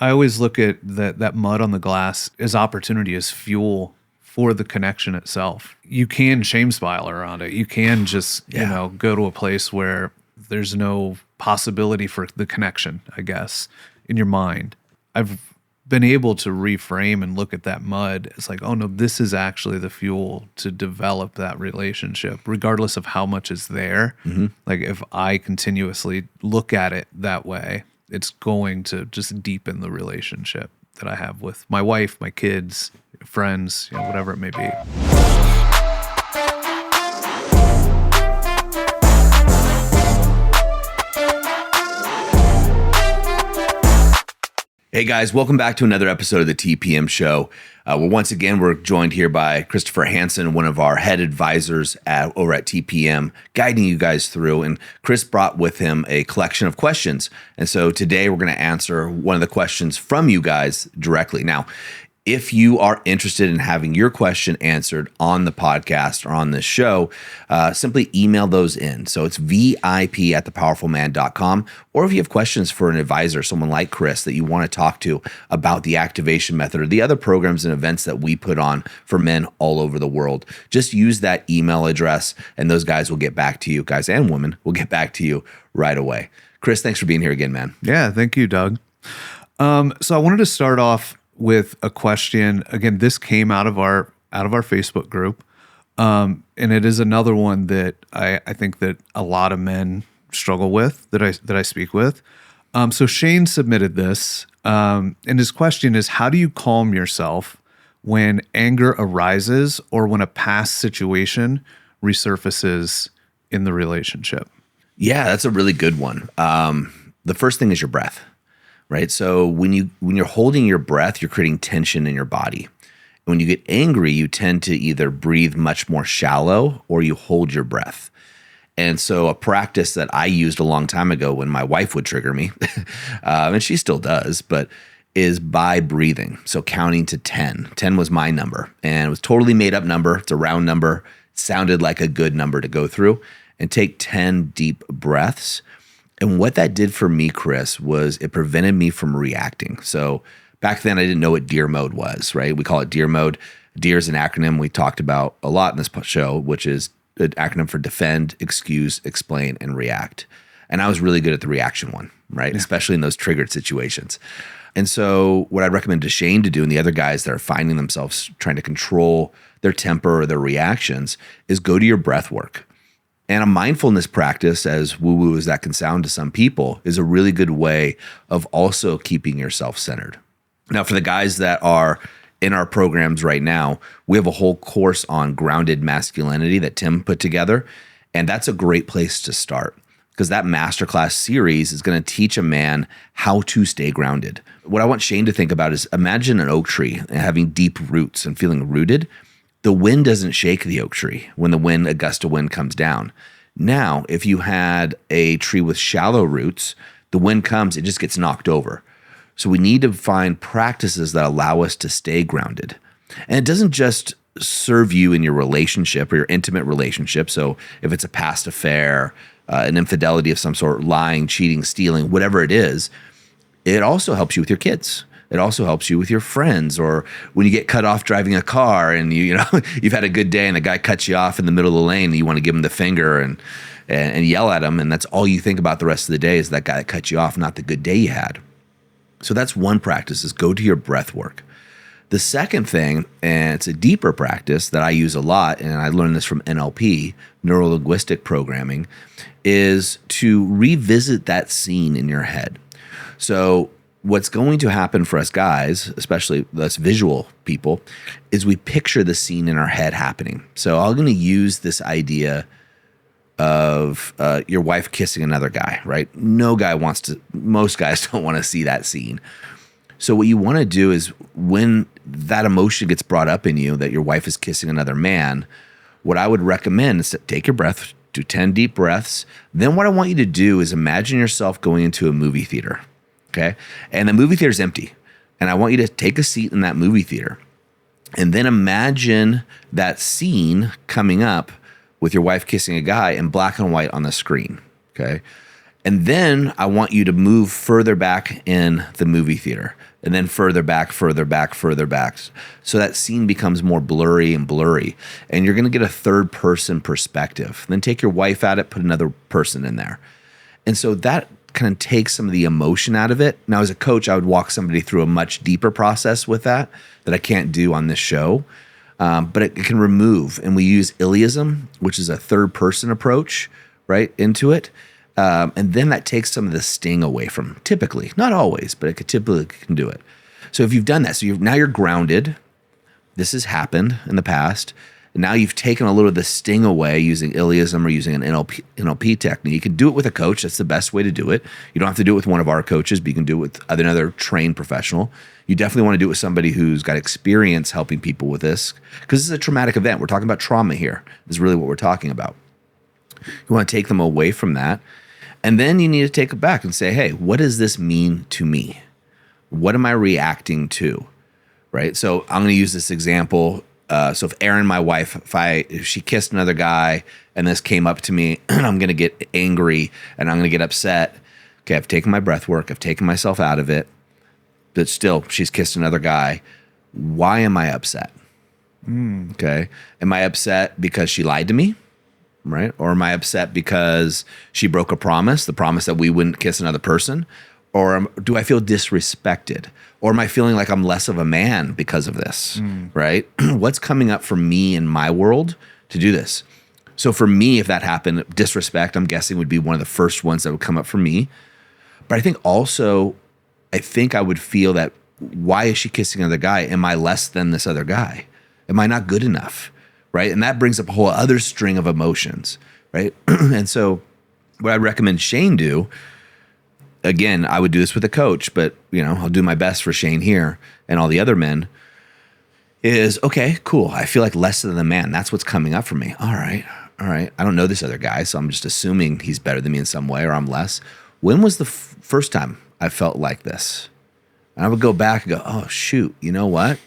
I always look at that mud on the glass as opportunity, as fuel for the connection itself. You can shame spiral around it. You can just, go to a place where there's no possibility for the connection, I guess, in your mind. I've been able to reframe and look at that mud. It's like, oh no, this is actually the fuel to develop that relationship, regardless of how much is there. Mm-hmm. Like if I continuously look at it that way, it's going to just deepen the relationship that I have with my wife, my kids, friends, whatever it may be. Hey guys, welcome back to another episode of the TPM Show. Once again, we're joined here by Christopher Hanson, one of our head advisors over at TPM, guiding you guys through. And Chris brought with him a collection of questions. And so today we're going to answer one of the questions from you guys directly. Now, if you are interested in having your question answered on the podcast or on this show, simply email those in. So it's vip@thepowerfulman.com. Or if you have questions for an advisor, someone like Chris that you want to talk to about the activation method or the other programs and events that we put on for men all over the world, just use that email address and those guys will get back to you. Guys and women will get back to you right away. Chris, thanks for being here again, man. Yeah, thank you, Doug. So I wanted to start off with a question. Again, this came out of our Facebook group, and it is another one that I think that a lot of men struggle with that I speak with. So Shane submitted this, and his question is: how do you calm yourself when anger arises or when a past situation resurfaces in the relationship? Yeah, that's a really good one. The first thing is your breath. Right. So when you're holding your breath, you're creating tension in your body. When you get angry, you tend to either breathe much more shallow or you hold your breath. And so a practice that I used a long time ago when my wife would trigger me, and she still does, but is by breathing. So counting to 10. 10 was my number, and it was a totally made up number. It's a round number. It sounded like a good number to go through, and take 10 deep breaths. And what that did for me, Chris, was it prevented me from reacting. So back then I didn't know what DEAR mode was, right? We call it DEAR mode. DEAR is an acronym we talked about a lot in this show, which is an acronym for defend, excuse, explain, and react. And I was really good at the reaction one, right? Yeah. Especially in those triggered situations. And so what I'd recommend to Shane to do and the other guys that are finding themselves trying to control their temper or their reactions is go to your breath work. And a mindfulness practice, as woo-woo as that can sound to some people, is a really good way of also keeping yourself centered. Now, for the guys that are in our programs right now, we have a whole course on grounded masculinity that Tim put together. And that's a great place to start because that masterclass series is going to teach a man how to stay grounded. What I want Shane to think about is imagine an oak tree having deep roots and feeling rooted. The wind doesn't shake the oak tree when a gust of wind comes down. Now, if you had a tree with shallow roots, the wind comes, it just gets knocked over. So we need to find practices that allow us to stay grounded. And it doesn't just serve you in your relationship or your intimate relationship. So if it's a past affair, an infidelity of some sort, lying, cheating, stealing, whatever it is, it also helps you with your kids. It also helps you with your friends, or when you get cut off driving a car and you've had a good day and the guy cuts you off in the middle of the lane and you want to give him the finger and yell at him, and that's all you think about the rest of the day is that guy that cut you off, not the good day you had. So that's one practice, is go to your breath work. The second thing, and it's a deeper practice that I use a lot, and I learned this from NLP, neuro-linguistic programming, is to revisit that scene in your head. So what's going to happen for us guys, especially us visual people, is we picture the scene in our head happening. So I'm going to use this idea of your wife kissing another guy, right? Most guys don't want to see that scene. So what you want to do is when that emotion gets brought up in you that your wife is kissing another man, what I would recommend is to take your breath, do 10 deep breaths. Then what I want you to do is imagine yourself going into a movie theater. Okay. And the movie theater is empty. And I want you to take a seat in that movie theater and then imagine that scene coming up with your wife kissing a guy in black and white on the screen. Okay. And then I want you to move further back in the movie theater, and then further back, further back, further back. So that scene becomes more blurry and blurry. And you're going to get a third person perspective. Then take your wife at it, put another person in there. And so that kind of takes some of the emotion out of it. Now, as a coach, I would walk somebody through a much deeper process with that I can't do on this show. But it can remove, and we use Iliism, which is a third person approach, right, into it. And then that takes some of the sting away from, typically, not always, but it typically can do it. So if you've done that, now you're grounded. This has happened in the past. And now you've taken a little of the sting away using Iliism or using an NLP technique. You can do it with a coach. That's the best way to do it. You don't have to do it with one of our coaches, but you can do it with another trained professional. You definitely want to do it with somebody who's got experience helping people with this, because this is a traumatic event. We're talking about trauma here, is really what we're talking about. You want to take them away from that. And then you need to take it back and say, hey, what does this mean to me? What am I reacting to? Right? So I'm going to use this example. So if Erin, my wife, if she kissed another guy and this came up to me, I'm going to get angry and I'm going to get upset. Okay, I've taken my breath work. I've taken myself out of it. But still, she's kissed another guy. Why am I upset? Okay. Am I upset because she lied to me? Right? Or am I upset because she broke a promise, the promise that we wouldn't kiss another person? Or do I feel disrespected? Or am I feeling like I'm less of a man because of this? Right? What's coming up for me in my world to do this? So for me, if that happened, disrespect, I'm guessing, would be one of the first ones that would come up for me. But I think also, I would feel that, why is she kissing another guy? Am I less than this other guy? Am I not good enough? Right? And that brings up a whole other string of emotions, right? And so what I recommend Shane do, again, I would do this with a coach, but I'll do my best for Shane here and all the other men, is, okay, cool. I feel like less than the man. That's what's coming up for me. All right. I don't know this other guy, so I'm just assuming he's better than me in some way, or I'm less. When was the first time I felt like this? And I would go back and go, oh, shoot, you know what?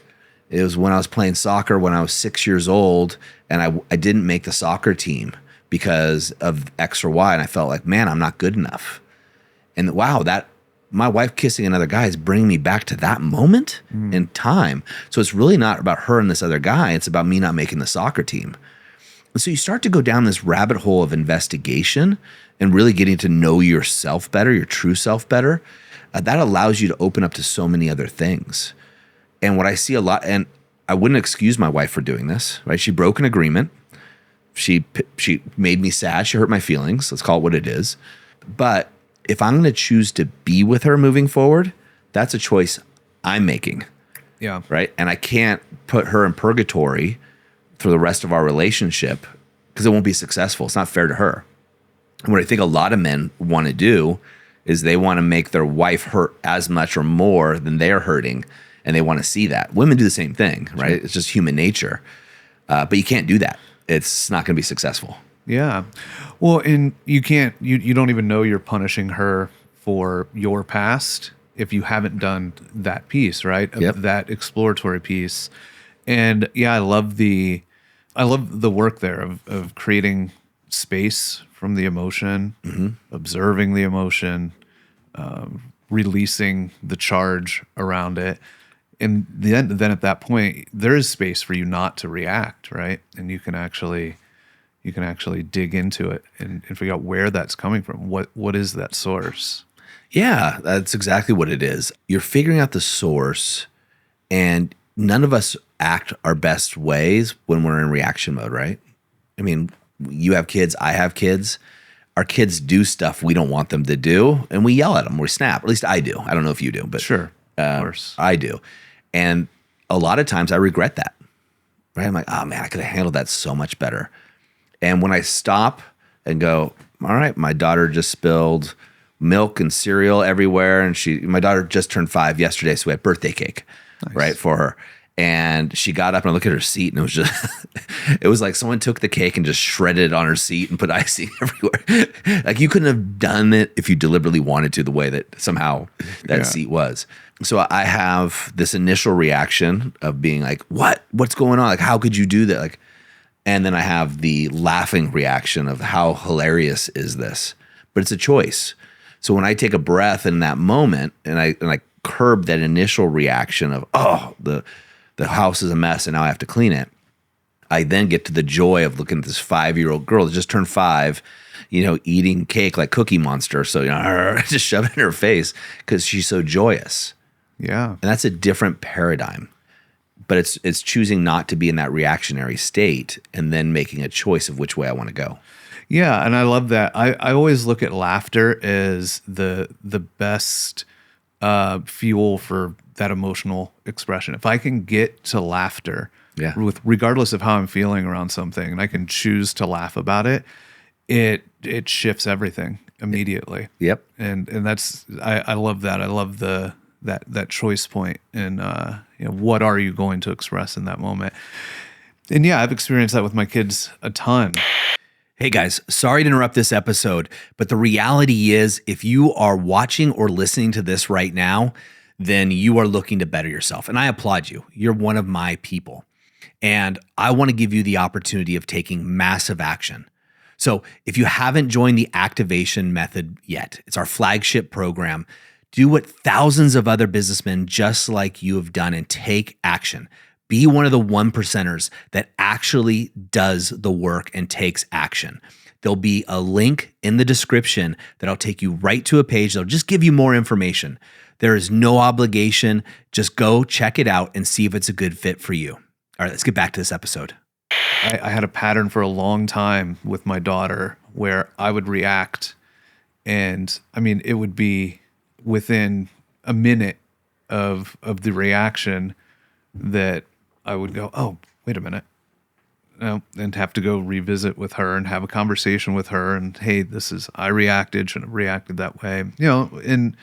It was when I was playing soccer when I was 6 years old, and I didn't make the soccer team because of X or Y, and I felt like, man, I'm not good enough. And wow, that my wife kissing another guy is bringing me back to that moment in time. So it's really not about her and this other guy. It's about me not making the soccer team. And so you start to go down this rabbit hole of investigation and really getting to know yourself better, your true self better. That allows you to open up to so many other things. And what I see a lot, and I wouldn't excuse my wife for doing this, right? She broke an agreement. She made me sad. She hurt my feelings. Let's call it what it is. But if I'm going to choose to be with her moving forward, that's a choice I'm making. Yeah. Right. And I can't put her in purgatory for the rest of our relationship because it won't be successful. It's not fair to her. And what I think a lot of men want to do is they want to make their wife hurt as much or more than they're hurting. And they want to see that. Women do the same thing, right? Sure. It's just human nature. But you can't do that. It's not going to be successful. Yeah. Well, and you can't, you don't even know you're punishing her for your past if you haven't done that piece, right? Yep. That exploratory piece. And yeah, I love the work there of creating space from the emotion, observing the emotion, releasing the charge around it. And then at that point, there is space for you not to react, right? And you can actually dig into it and figure out where that's coming from. What is that source? Yeah, that's exactly what it is. You're figuring out the source, and none of us act our best ways when we're in reaction mode, right? I mean, you have kids, I have kids. Our kids do stuff we don't want them to do, and we yell at them, we snap. At least I do. I don't know if you do, but sure, of course. I do. And a lot of times I regret that, right? I'm like, oh man, I could have handled that so much better. And when I stop and go, all right, my daughter just spilled milk and cereal everywhere. And my daughter just turned 5 yesterday, so we had birthday cake, right, for her. And she got up and I looked at her seat, and it was just, it was like someone took the cake and just shredded it on her seat and put icing everywhere. Like you couldn't have done it if you deliberately wanted to, the way that somehow that seat was. So I have this initial reaction of being like, what's going on? Like, how could you do that? Like, and then I have the laughing reaction of how hilarious is this? but it's a choice. So when I take a breath in that moment and I curb that initial reaction of, oh, the house is a mess and now I have to clean it, I then get to the joy of looking at this 5-year-old girl that just turned 5, eating cake like Cookie Monster. So, just shove it in her face because she's so joyous. Yeah. And that's a different paradigm. But it's choosing not to be in that reactionary state and then making a choice of which way I want to go. Yeah, and I love that. I always look at laughter as the best fuel for that emotional expression. If I can get to laughter, regardless of how I'm feeling around something, and I can choose to laugh about it, it shifts everything immediately. Yep. And that's I love that. I love that choice point, and what are you going to express in that moment? And yeah, I've experienced that with my kids a ton. Hey guys, sorry to interrupt this episode, but the reality is if you are watching or listening to this right now, then you are looking to better yourself. And I applaud you. You're one of my people. And I want to give you the opportunity of taking massive action. So if you haven't joined the activation method yet, it's our flagship program. Do what thousands of other businessmen just like you have done and take action. Be one of the 1%ers that actually does the work and takes action. There'll be a link in the description that'll take you right to a page that'll just give you more information. There is no obligation. Just go check it out and see if it's a good fit for you. All right, let's get back to this episode. I had a pattern for a long time with my daughter where I would react, and it would be within a minute of the reaction that I would go, oh, wait a minute. And have to go revisit with her and have a conversation with her. And hey, I reacted, shouldn't have reacted that way. And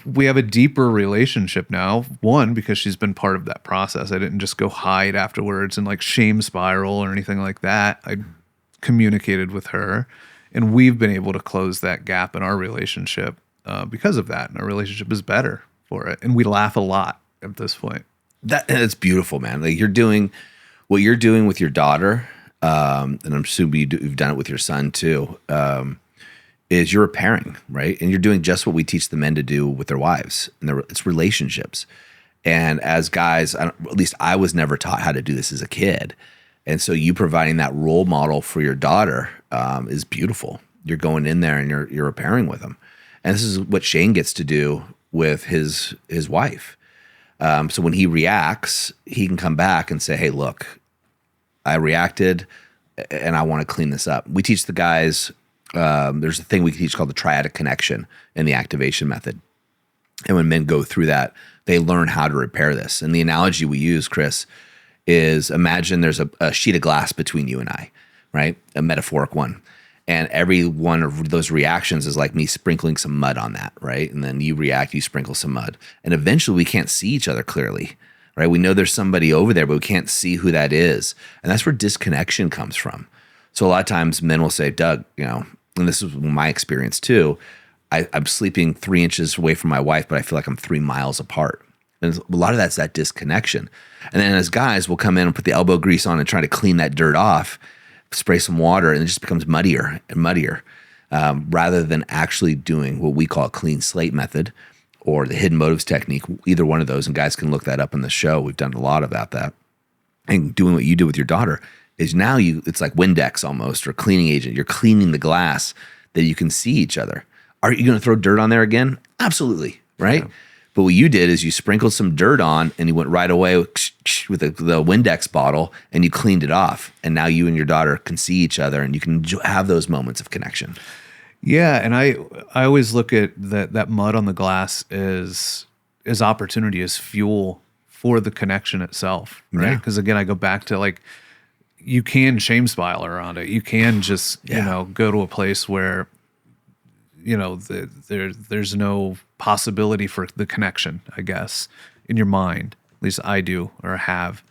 we have a deeper relationship now. One, because she's been part of that process. I didn't just go hide afterwards and like shame spiral or anything like that. I communicated with her, and we've been able to close that gap in our relationship because of that. And our relationship is better for it. And we laugh a lot at this point. That's beautiful, man. Like you're doing what you're doing with your daughter, and I'm assuming you've done it with your son too, is you're repairing, right? And you're doing just what we teach the men to do with their wives. And it's relationships. And as guys, at least I was never taught how to do this as a kid. And so you providing that role model for your daughter is beautiful. You're going in there and you're repairing with them. And this is what Shane gets to do with his wife. So when he reacts, he can come back and say, hey, look, I reacted and I want to clean this up. We teach the guys, there's a thing we teach called the triadic connection in the activation method. And when men go through that, they learn how to repair this. And the analogy we use, Chris, is imagine there's a sheet of glass between you and I, right? A metaphoric one. And every one of those reactions is like me sprinkling some mud on that, right? And then you react, you sprinkle some mud. And eventually we can't see each other clearly, right? We know there's somebody over there, but we can't see who that is. And that's where disconnection comes from. So a lot of times men will say, Doug, and this is my experience too, I'm sleeping 3 inches away from my wife, but I feel like I'm 3 miles apart. And a lot of that's that disconnection. And then as guys, we'll come in and put the elbow grease on and try to clean that dirt off, spray some water, and it just becomes muddier and muddier, rather than actually doing what we call a clean slate method or the hidden motives technique, either one of those. And guys can look that up in the show. We've done a lot about that. And doing what you do with your daughter is now it's like Windex almost, or cleaning agent. You're cleaning the glass that you can see each other. Are you going to throw dirt on there again? Absolutely, right? Yeah. But what you did is you sprinkled some dirt on and you went right away with the Windex bottle and you cleaned it off. And now you and your daughter can see each other and you can have those moments of connection. Yeah. And I always look at that mud on the glass as opportunity, as fuel for the connection itself, right? Because again, I go back to like, you can shame spiral around it. You can just, go to a place where, there's no possibility for the connection, I guess, in your mind. At least I do, or have.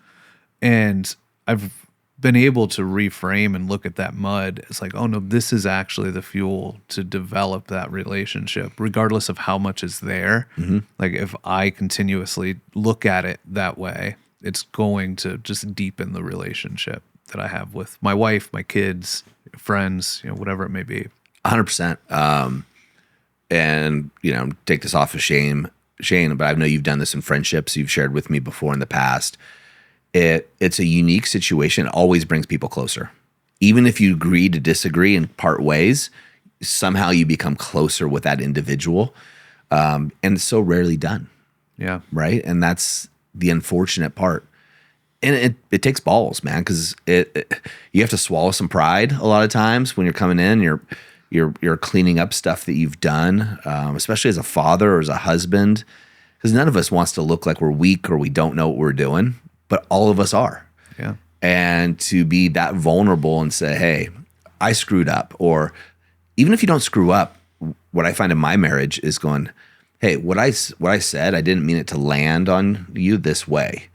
And I've been able to reframe and look at that mud. It's like, oh no, this is actually the fuel to develop that relationship, regardless of how much is there. Mm-hmm. Like if I continuously look at it that way, it's going to just deepen the relationship that I have with my wife, my kids, friends, whatever it may be. 100%. And, take this off of Shane, but I know you've done this in friendships you've shared with me before in the past. It's a unique situation. It always brings people closer. Even if you agree to disagree and part ways, somehow you become closer with that individual. And it's so rarely done. Yeah. Right. And that's the unfortunate part. And it takes balls, man, because you have to swallow some pride a lot of times when you're coming in. You're cleaning up stuff that you've done, especially as a father or as a husband, because none of us wants to look like we're weak or we don't know what we're doing, but all of us are. Yeah. And to be that vulnerable and say, hey, I screwed up. Or even if you don't screw up, what I find in my marriage is going, hey, what I said, I didn't mean it to land on you this way.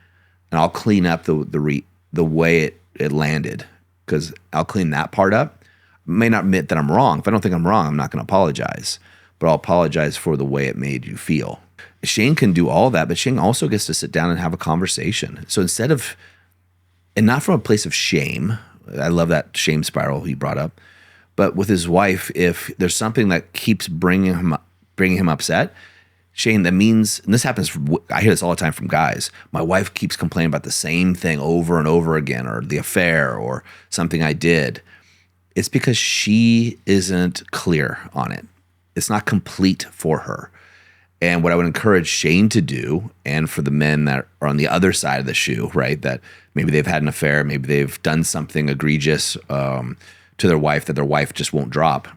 And I'll clean up the way it landed, because I'll clean that part up. I may not admit that I'm wrong. If I don't think I'm wrong, I'm not going to apologize. But I'll apologize for the way it made you feel. Shane can do all that, but Shane also gets to sit down and have a conversation. So instead of, and not from a place of shame, I love that shame spiral he brought up, but with his wife, if there's something that keeps bringing him upset, Shane, that means, and this happens, I hear this all the time from guys, my wife keeps complaining about the same thing over and over again, or the affair, or something I did. It's because she isn't clear on it. It's not complete for her. And what I would encourage Shane to do, and for the men that are on the other side of the shoe, right, that maybe they've had an affair, maybe they've done something egregious to their wife that their wife just won't drop,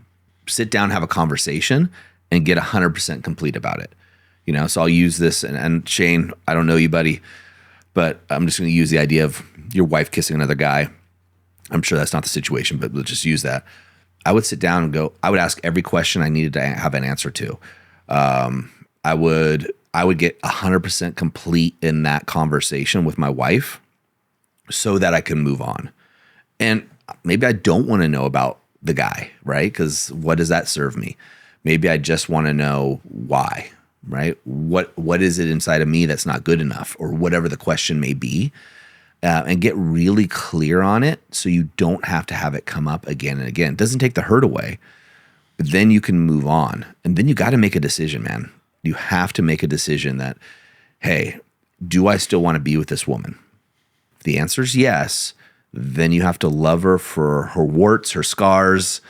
sit down, have a conversation, and get 100% complete about it. So I'll use this, and Shane, I don't know you, buddy, but I'm just going to use the idea of your wife kissing another guy. I'm sure that's not the situation, but let's just use that. I would sit down and I would ask every question I needed to have an answer to. I would get 100% complete in that conversation with my wife so that I can move on. And maybe I don't want to know about the guy, right? Because what does that serve me? Maybe I just want to know why. Right? What is it inside of me that's not good enough, or whatever the question may be, and get really clear on it so you don't have to have it come up again and again. It doesn't take the hurt away, but then you can move on. And then you got to make a decision, man. You have to make a decision that, hey, do I still want to be with this woman? If the answer is yes, then you have to love her for her warts, her scars,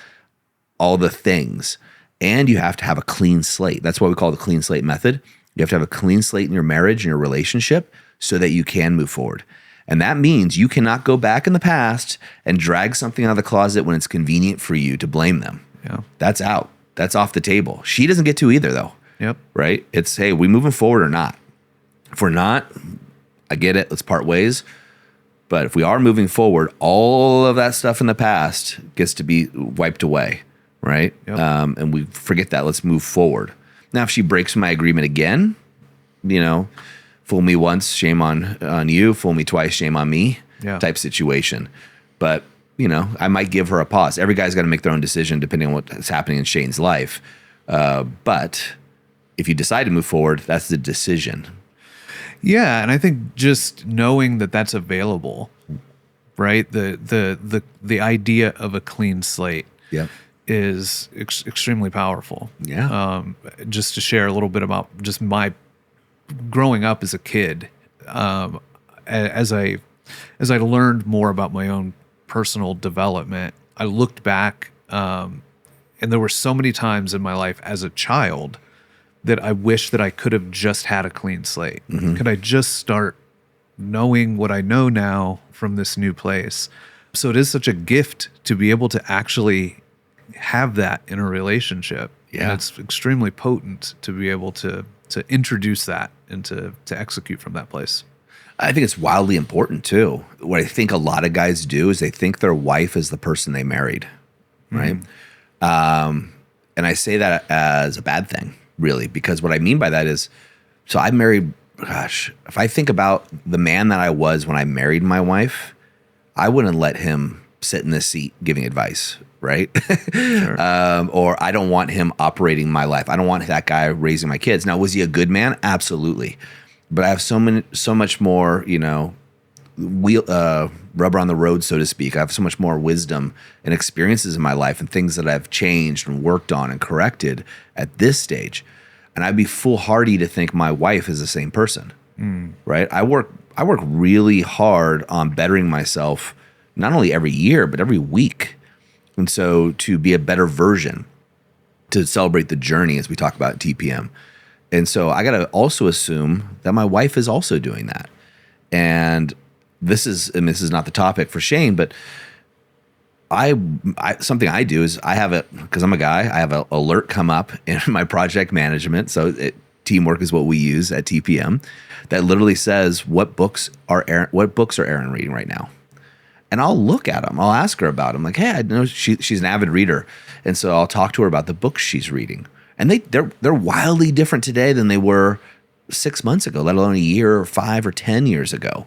all the things. And you have to have a clean slate. That's why we call it the clean slate method. You have to have a clean slate in your marriage and your relationship so that you can move forward. And that means you cannot go back in the past and drag something out of the closet when it's convenient for you to blame them. Yeah. That's out. That's off the table. She doesn't get to either, though. Yep. Right? It's, hey, we moving forward or not? If we're not, I get it. Let's part ways. But if we are moving forward, all of that stuff in the past gets to be wiped away. Right? Yep. And we forget that. Let's move forward. Now, if she breaks my agreement again, fool me once, shame on you. Fool me twice, shame on me. Yeah. Type situation. But, I might give her a pause. Every guy's got to make their own decision depending on what's happening in Shane's life. But if you decide to move forward, that's the decision. Yeah, and I think just knowing that that's available, right? The idea of a clean slate. Yeah. Is extremely powerful. Yeah. Just to share a little bit about just my growing up as a kid, as I learned more about my own personal development, I looked back, and there were so many times in my life as a child that I wish that I could have just had a clean slate. Mm-hmm. Could I just start knowing what I know now from this new place? So it is such a gift to be able to actually have that in a relationship. Yeah. And it's extremely potent to be able to introduce that and to execute from that place. I think it's wildly important too. What I think a lot of guys do is they think their wife is the person they married, right? Mm-hmm. And I say that as a bad thing, really, because what I mean by that is, so I married, if I think about the man that I was when I married my wife, I wouldn't let him sit in this seat giving advice, right? Sure. Or I don't want him operating my life. I don't want that guy raising my kids. Now, was he a good man? Absolutely. But I have so much more, rubber on the road, so to speak. I have so much more wisdom and experiences in my life and things that I've changed and worked on and corrected at this stage. And I'd be foolhardy to think my wife is the same person, right? I work really hard on bettering myself, not only every year, but every week. And so to be a better version, to celebrate the journey as we talk about TPM. And so I got to also assume that my wife is also doing that. And this is not the topic for Shane, but something I do is I have it, because I'm a guy, I have an alert come up in my project management. So teamwork is what we use at TPM, that literally says, what books are Erin reading right now? And I'll look at them. I'll ask her about them. Like, hey, I know she's an avid reader. And so I'll talk to her about the books she's reading. And they're wildly different today than they were 6 months ago, let alone a year or 5 or 10 years ago.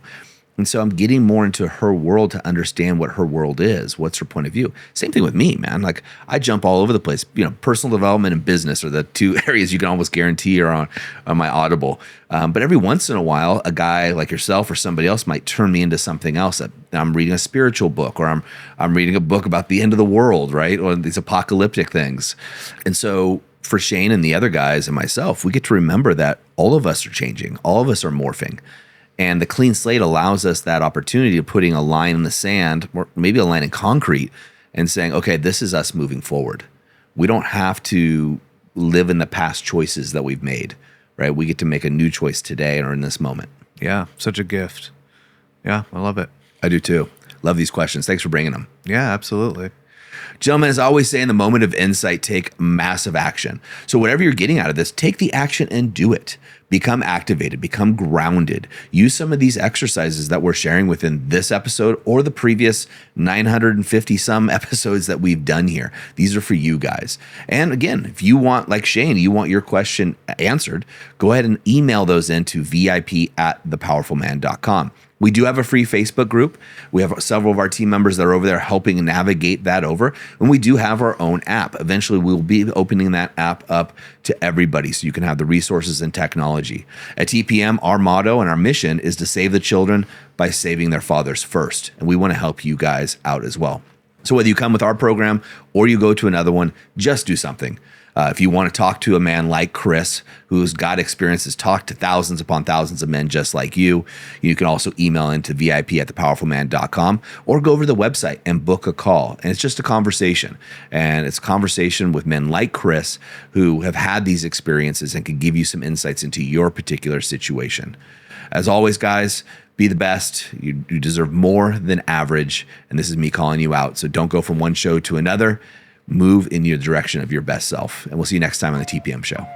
And so I'm getting more into her world to understand what her world is. What's her point of view? Same thing with me, man. Like, I jump all over the place. Personal development and business are the two areas you can almost guarantee are on my Audible. But every once in a while, a guy like yourself or somebody else might turn me into something else. I'm reading a spiritual book, or I'm reading a book about the end of the world, right? Or these apocalyptic things. And so for Shane and the other guys and myself, we get to remember that all of us are changing. All of us are morphing. And the clean slate allows us that opportunity of putting a line in the sand, or maybe a line in concrete, and saying, okay, this is us moving forward. We don't have to live in the past choices that we've made, right? We get to make a new choice today or in this moment. Yeah, such a gift. Yeah, I love it. I do too. Love these questions. Thanks for bringing them. Yeah, absolutely. Gentlemen, as I always say, in the moment of insight, take massive action. So whatever you're getting out of this, take the action and do it. Become activated, become grounded. Use some of these exercises that we're sharing within this episode or the previous 950 some episodes that we've done here. These are for you guys. And again, if you want, like Shane, you want your question answered, go ahead and email those into vip@thepowerfulman.com. We do have a free Facebook group. We have several of our team members that are over there helping navigate that over. And we do have our own app. Eventually, we'll be opening that app up to everybody so you can have the resources and technology. At TPM, our motto and our mission is to save the children by saving their fathers first. And we want to help you guys out as well. So whether you come with our program or you go to another one, just do something. If you want to talk to a man like Chris, who's got experiences, talk to thousands upon thousands of men just like you, you can also email into vip@thepowerfulman.com or go over to the website and book a call. And it's just a conversation. And it's a conversation with men like Chris who have had these experiences and can give you some insights into your particular situation. As always, guys, be the best. You deserve more than average. And this is me calling you out. So don't go from one show to another. Move in your direction of your best self. And we'll see you next time on the TPM show.